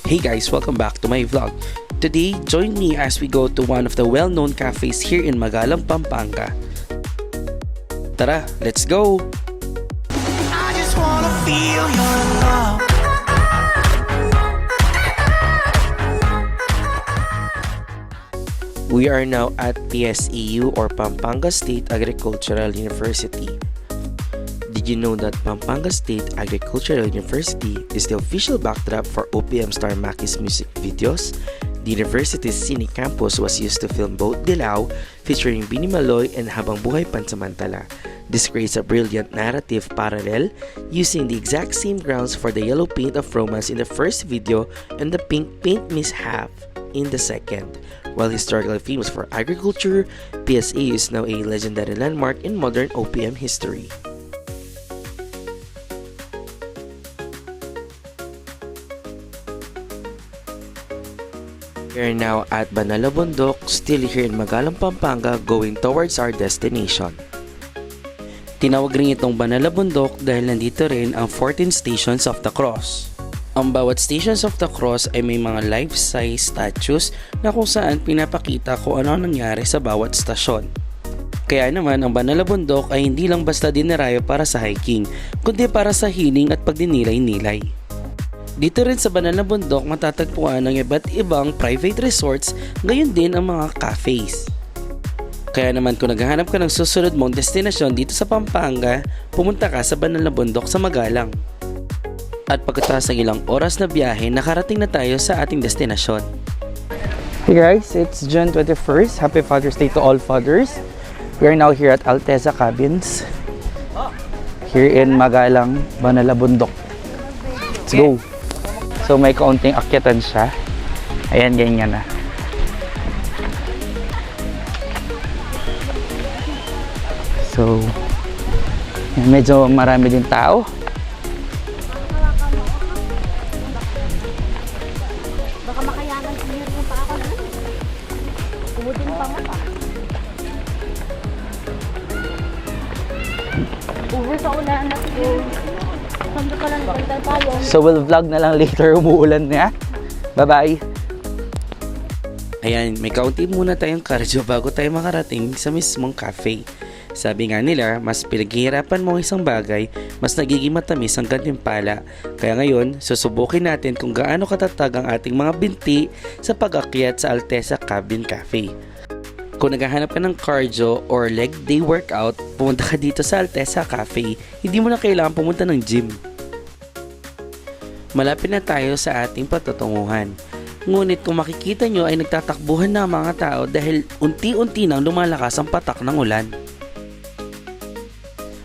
Hey guys, welcome back to my vlog. Today, join me as we go to one of the well-known cafes here in Magalang, Pampanga. Tara, let's go! I just wanna feel your love. We are now at PSEU or Pampanga State Agricultural University. Did you know that Pampanga State Agricultural University is the official backdrop for OPM star Maki's music videos? The university's scenic campus was used to film both Dilaw, featuring Bini Maloy and Habang Buhay Pansamantala. This creates a brilliant narrative parallel, using the exact same grounds for the yellow paint of romance in the first video and the pink paint mishap in the second. While historically famous for agriculture, PSA is now a legendary landmark in modern OPM history. We are now at Banala Bundok, still here in Magalang, Pampanga, going towards our destination. Tinawag rin itong Banala Bundok dahil nandito rin ang 14 Stations of the Cross. Ang bawat Stations of the Cross ay may mga life-size statues na kung saan pinapakita kung ano nangyari sa bawat stasyon. Kaya naman ang Banala Bundok ay hindi lang basta dinarayo para sa hiking, kundi para sa healing at pagdinilay-nilay. Dito rin sa Banala Bundok matatagpuan ang iba't ibang private resorts, gayon din ang mga cafes. Kaya naman kung naghahanap ka ng susunod mong destinasyon dito sa Pampanga, pumunta ka sa Banala Bundok sa Magalang. At pagkatapos ng ilang oras na biyahe, nakarating na tayo sa ating destinasyon. Hey guys, it's June 21st. Happy Father's Day to all fathers. We are now here at Alteza Cabins, here in Magalang, Banala Bundok. Let's go! So may kaunting akyatan siya. Ayan, ganyan na. So, medyo marami din tao. Baka makayanan sinir mo pa ako na. Umutin pa mo pa. Uwi sa ulan na siya. Sando ka lang bantay tayo. So we'll vlog na lang later, umuulan na. Bye-bye! Ayan, may kaunti muna tayong cardio bago tayo makarating sa mismong cafe. Sabi nga nila, mas pinaghihirapan mo isang bagay, mas nagiging matamis ang gantimpala. Kaya ngayon, susubukin natin kung gaano katatag ang ating mga binti sa pag-akyat sa Alteza Cabin Cafe. Kung naghahanap ka ng cardio or leg day workout, pumunta ka dito sa Alteza Cafe. Hindi mo na kailangan pumunta ng gym. Malapit na tayo sa ating patutunguhan. Ngunit kung makikita nyo ay nagtatakbuhan na ang mga tao dahil unti-unti nang lumalakas ang patak ng ulan.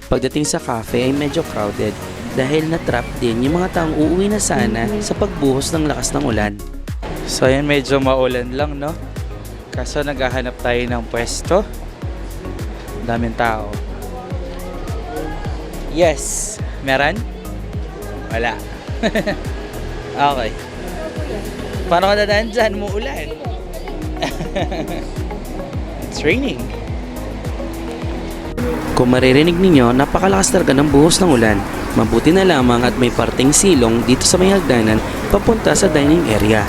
Pagdating sa cafe ay medyo crowded dahil na-trap din yung mga taong uuwi na sana sa pagbuhos ng lakas ng ulan. So ayan, medyo maulan lang, no? Kaso naghahanap tayo ng pwesto. Daming tao. Yes! Meron? Wala. Okay. Paano ka dadaan dyan? Muulan. It's raining. Kung maririnig ninyo, napakalakas talaga ng buhos ng ulan. Mabuti na lamang at may parteng silong dito sa may hagdanan papunta sa dining area.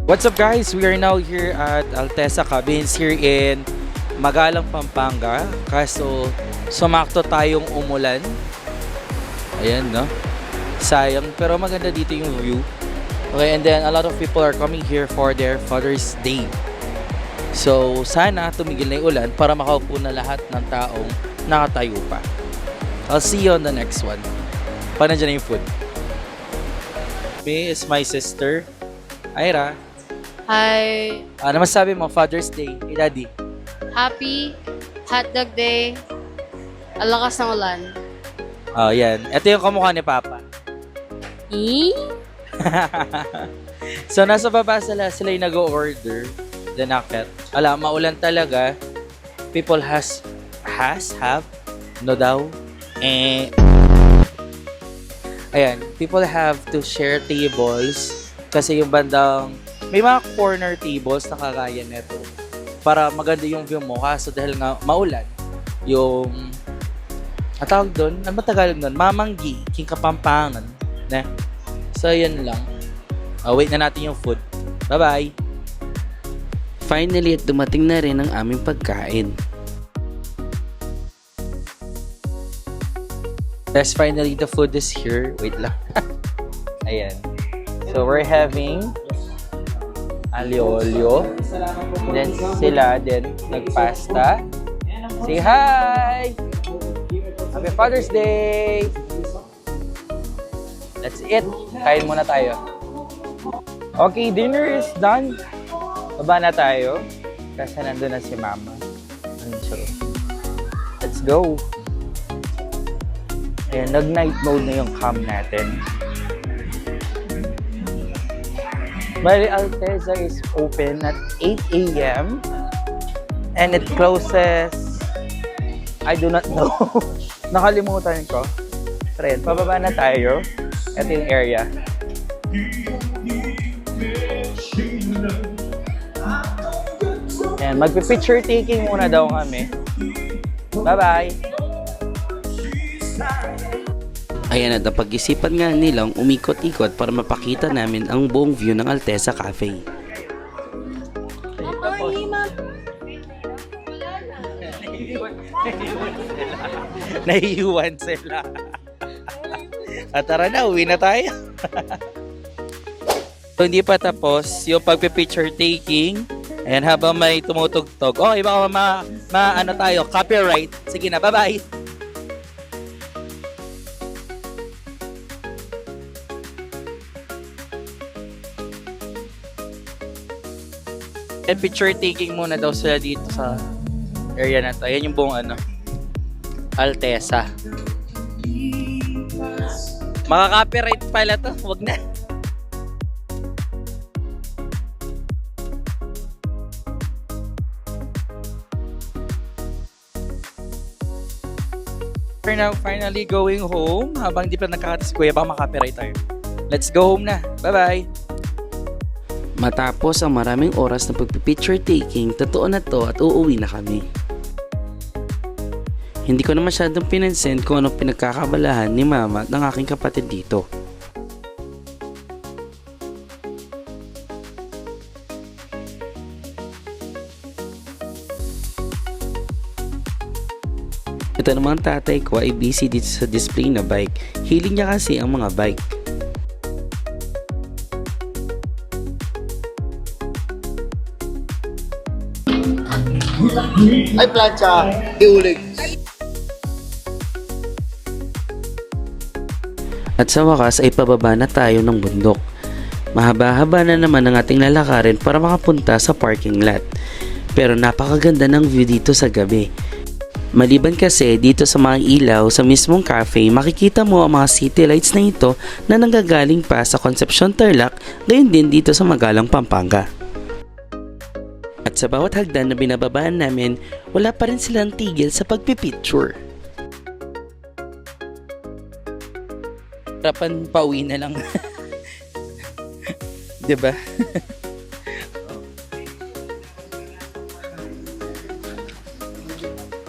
What's up guys? We are now here at Alteza Cabins here in Magalang, Pampanga. Kaso sumakto tayong umulan. Ayan, no? Sayang, pero maganda dito yung view. Okay, and then a lot of people are coming here for their Father's Day. So sana tumigil na yung ulan para makaupo na lahat ng taong nakatayo pa. I'll see you on the next one. Paano dyan yung food? Me is my sister, Ira. Hi! Ano masabi mo, Father's Day, kay Daddy? Happy Hotdog Day! Ang lakas ng ulan. Oh, yan. Ito yung kamukha ni Papa. So, nasa baba sila yung nag-order. Then, akit. Ala, maulan talaga. People have, no daw. Ayan, people have to share tables kasi yung bandang may mga corner tables na kagaya nito para maganda yung view mo kaso dahil nga maulan yung ang tawag doon, ano ba Tagalog doon? Mamanggi, King Kapampangan. Na. So, yan lang. Wait na natin yung food. Bye-bye! Finally, at dumating na rin ang aming pagkain. Yes, finally, the food is here. Wait lang. Ayan. So, we're having alio-olio. Then, sila din nagpasta. Say hi! Happy Father's Day! That's it. Kain muna tayo. Okay, dinner is done. Baba na tayo. Kasi nandun na si Mama. So, let's go. Ayan, nag-night mode na yung cam natin. Bali, Alteza is open at 8 a.m. And it closes, I do not know. Nakalimutan ko. Friend, pababa na tayo. Ito yung area. Ayan, magpi-picture taking muna daw kami. Bye-bye! Ayan, at napag-isipan nga nilang umikot-ikot para mapakita namin ang buong view ng Alteza Cafe. Naiiwan sila. At tara na, uwi na tayo. So, hindi pa tapos yung pagpipicture taking. Ayan, habang may tumutugtog. Oh, iba ko ano tayo, copyright. Sige na, bye-bye. And picture taking muna daw sila dito sa area na to. Ayan yung buong Alteza. Maka-copyright pala to. Wag na. We're now finally going home. Habang di pa nakakata si Kuya, baka maka-copyright tayo. Let's go home na. Bye-bye! Matapos ang maraming oras na pagpipicture taking, totoo na to at uuwi na kami. Hindi ko na masyadong pinansin kung anong pinagkakabalahan ni Mama at ng aking kapatid dito. Ito namang tatay ko ay busy dito sa display na bike. Hiling niya kasi ang mga bike. Ay, plancha, diulig. At sa wakas ay pababa na tayo ng bundok. Mahaba-haba na naman ang ating lalakarin para makapunta sa parking lot. Pero napakaganda ng view dito sa gabi. Maliban kasi dito sa mga ilaw sa mismong cafe, makikita mo ang mga city lights na ito na nanggagaling pa sa Concepcion Tarlac, gayon din dito sa Magalang, Pampanga. At sa bawat hagdan na binababaan namin, wala pa rin silang tigil sa pagpipicture. Harapan pauwi na lang. Diba?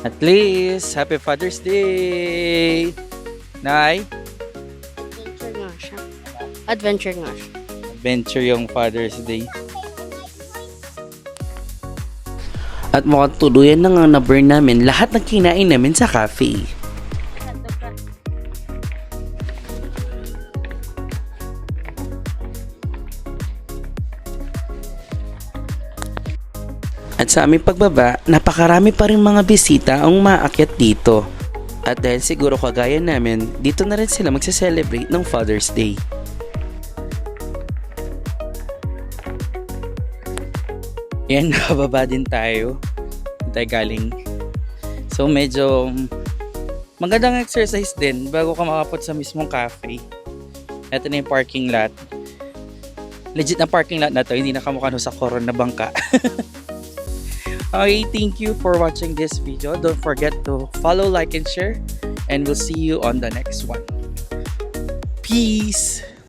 At least, Happy Father's Day! Nay? Adventure nga siya. Adventure nga siya. Adventure yung Father's Day. At mukhang tuluyan na nga na-burn namin lahat ng kinain namin sa cafe. At sa aming pagbaba, napakarami pa rin mga bisita ang umaakyat dito. At dahil siguro kagaya namin, dito na rin sila magse-celebrate ng Father's Day. Yan, nakababa din tayo. Tayo galing. So medyo magandang exercise din bago ka makapot sa mismong cafe. Ito na yung parking lot. Legit na parking lot na to, hindi na kamukha sa koron na bangka. Okay, thank you for watching this video. Don't forget to follow, like, and share. And we'll see you on the next one. Peace!